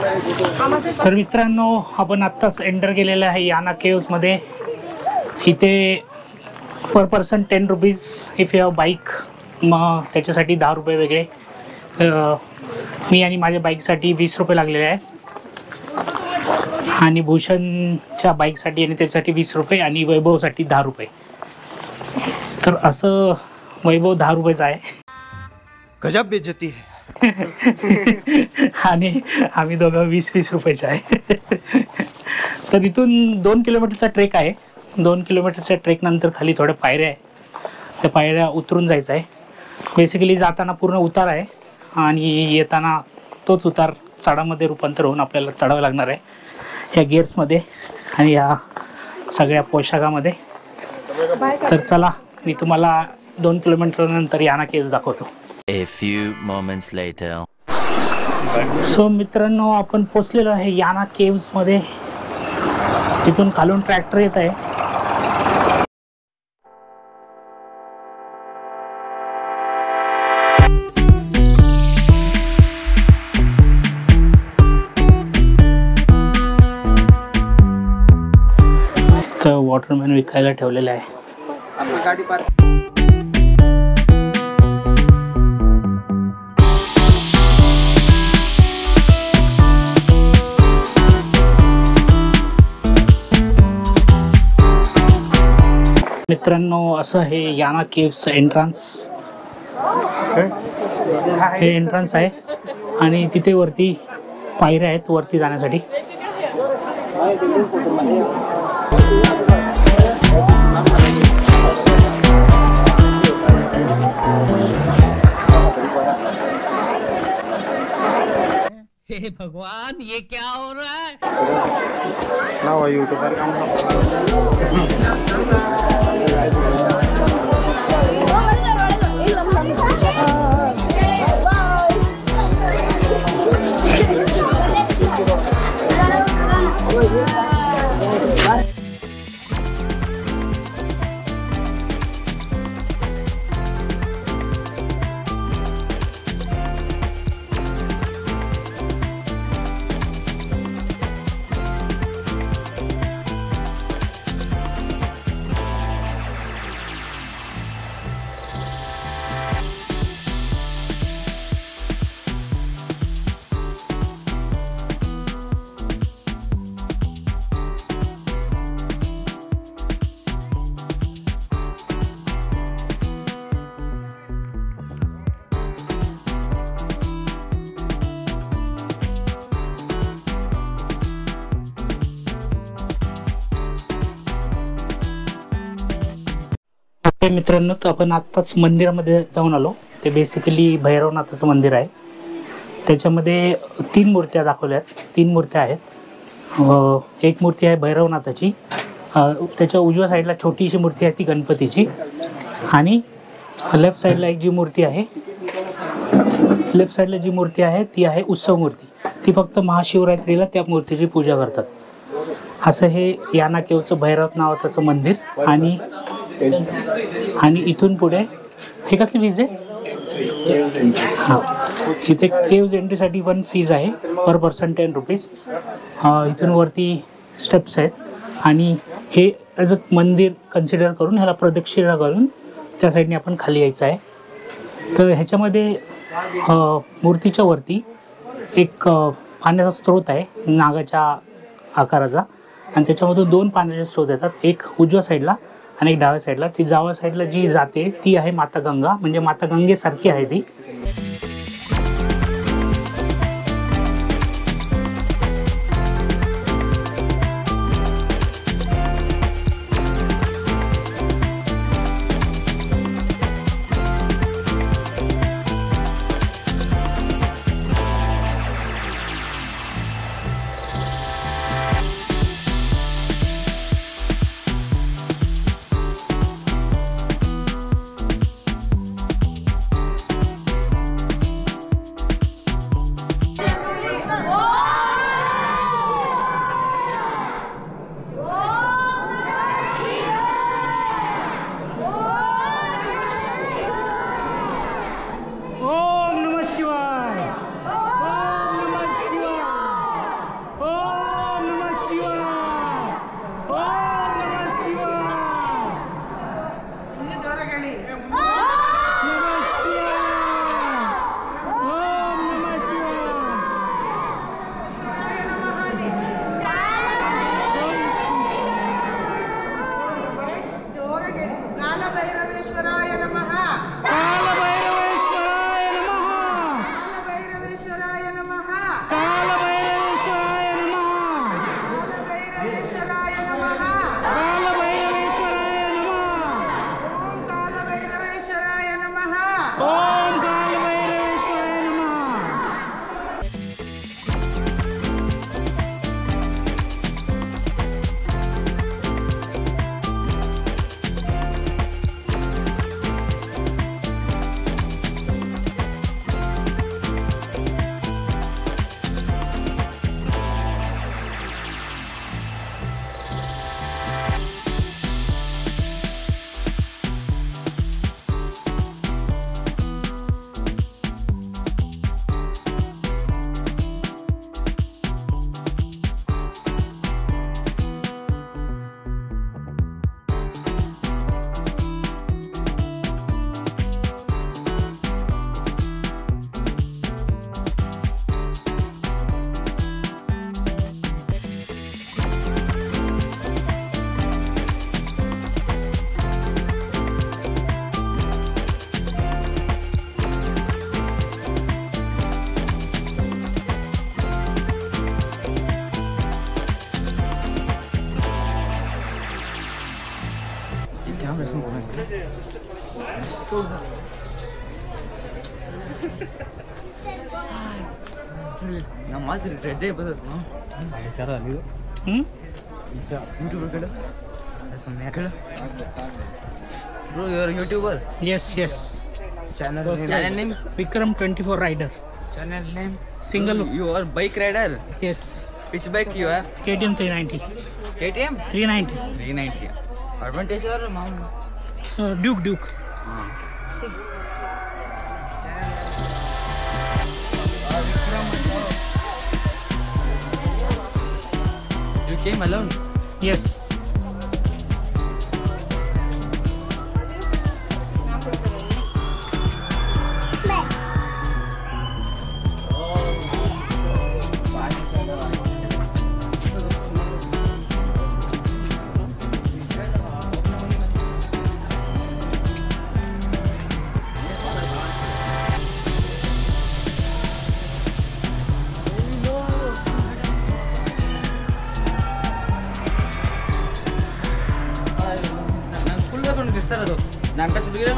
तर मित्रांनो, आपण आत्ताच एंटर केलेलं आहे याना केव्स मध्ये. इथे पर person 10 rupees if you have bike, मग त्याच्यासाठी 10 रुपये वेगळे. मी आणि माझ्या बाईकसाठी 20 रुपये लागलेले आहे, आणि भूषणच्या बाईकसाठी आणि त्याच्यासाठी 20 रुपये, आणि वैभवसाठी 10 रुपये. तर असं वैभव 10 रुपयेचा आहे. गजब बेइज्जती है. आणि आम्ही दोघं 20-20 रुपयाचे आहे. तर इथून 2 किलोमीटरचा ट्रेक आहे. 2 किलोमीटरच्या ट्रेक नंतर खाली थोड्या पायऱ्या आहे. त्या पायऱ्या उतरून जायचं आहे. बेसिकली जाताना पूर्ण उतार आहे, आणि येताना तोच उतार चढामध्ये रूपांतर होऊन आपल्याला चढावं लागणार आहे, या गिअर्समध्ये आणि या सगळ्या पोशाखामध्ये. तर चला, मी तुम्हाला 2 किलोमीटर नंतर याना केव्स दाखवतो. A few moments later. So मित्रांनो, आपण पोचलेलो आहे याना केव्स मध्ये. तिथून खालून ट्रॅक्टर येत आहे. तर वॉटरमॅन विकायला ठेवलेलं आहे. मित्रांनो, असं हे याना केव्सचं एंट्रन्स. हे एंट्रन्स आहे, आणि तिथे वरती पायऱ्या आहेत वरती जाण्यासाठी. हे भगवान, ये क्या हो रहा है? मित्रांनो, तर आपण आत्ताच मंदिरामध्ये जाऊन आलो. ते बेसिकली भैरवनाथाचं मंदिर आहे. त्याच्यामध्ये 3 मूर्त्या दाखवल्या आहेत. 3 मूर्त्या आहेत. एक मूर्ती आहे भैरवनाथाची, त्याच्या उजव्या साईडला छोटीशी मूर्ती आहे ती गणपतीची, आणि लेफ्ट साईडला जी मूर्ती आहे ती आहे उत्सव मूर्ती. ती फक्त महाशिवरात्रीला त्या मूर्तीची पूजा करतात. असं हे याना केव्हचं भैरव नावाचं मंदिर. आणि इथून पुढे हे कसली फीज आहे? हां, इथे केव्ज एंट्रीसाठी 1 फीज आहे, पर पर्सन 10 रुपीज. इथून वरती स्टेप्स आहेत, आणि हे ॲज अ मंदिर कन्सिडर करून ह्याला प्रदक्षिणा करून त्या साईडने आपण खाली यायचं आहे. तर ह्याच्यामध्ये मूर्तीच्या वरती एक पाण्याचा स्रोत आहे नागाच्या आकाराचा, आणि त्याच्यामधून 2 पाण्याचे स्रोत येतात, एक उजव्या साईडला आणि एक डाव्या साईडला. ती डाव्या साईडला जी जाते ती आहे माता गंगा, म्हणजे माता गंगेसारखी आहे ती. ನಮ್ಮ ಮಾತ್ರ ರೆಡ್ಡೇ ಬರ್ತದೆ ಯೂಟ್ಯೂಬರ್ ಕಡೆ ಸುಮ್ಮನೆ ಯಾಕೆ bro your YouTuber Yes, yes. Channel name Vikram 24 Rider. Channel name Single. You are bike rider Yes. Which bike you are KTM 390. KTM 390. 390 adventure or mom Duke. ಹಾಂ You came alone? Yes. ನಾನು school ಹುಡುಗಿಸ್ತಾರದು ನಾನು ಹುಡುಗಿರ